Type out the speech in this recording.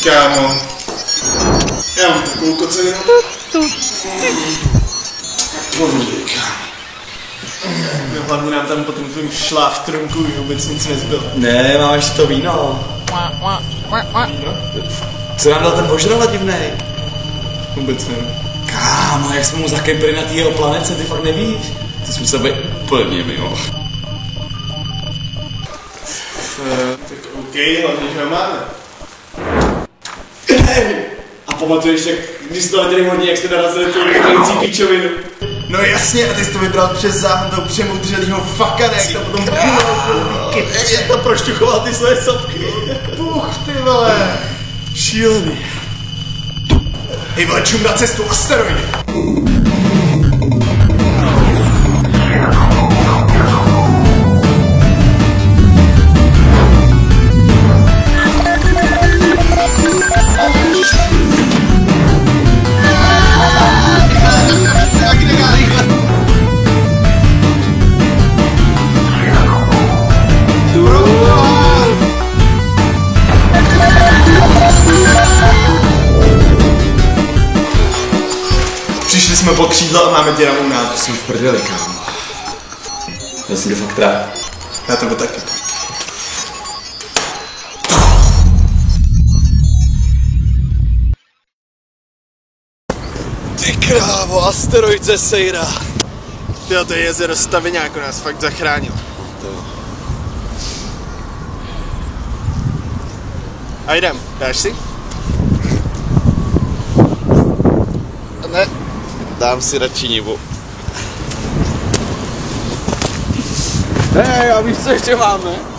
Kámo, já mám takovou koceninu. Hlavně nám tam po tom tvým šláftrunku už vůbec nic nezbylo. Ne, mám ještě to víno. Víno? Co nám dal ten vožrala divnej? Vůbec nevím. Kámo, jak jsme mu zakempili na té jeho planece, ty fakt nevíš? Ty jsi musel být úplně mimo. Tak OK, hlavně, že ho máme. A pamatuješ, když jsi to letěli hodně, jak jste narazili tu vyklící píčovinu? No jasně, a ty jsi to vybral přes zámen toho přemudřelýho fakana, jak to potom bylo. Jak to prošťuchoval ty své sopky? Puch, ty vole. Šílený. Hej vole, čum na cestu, asteroidy. Přišli jsme pod křídlo a máme děravou nádu. Jsem v prdeli, kámo. Já jsem tě fakt rád. Já tebe taky. Ty krávo, asteroid ze Sejra. Tyjo, to je jezero Staviňáko, nás fakt zachránil. A jdem, dáš si? Ne, dám si radši nivu. Hej, a víš, co ještě máme?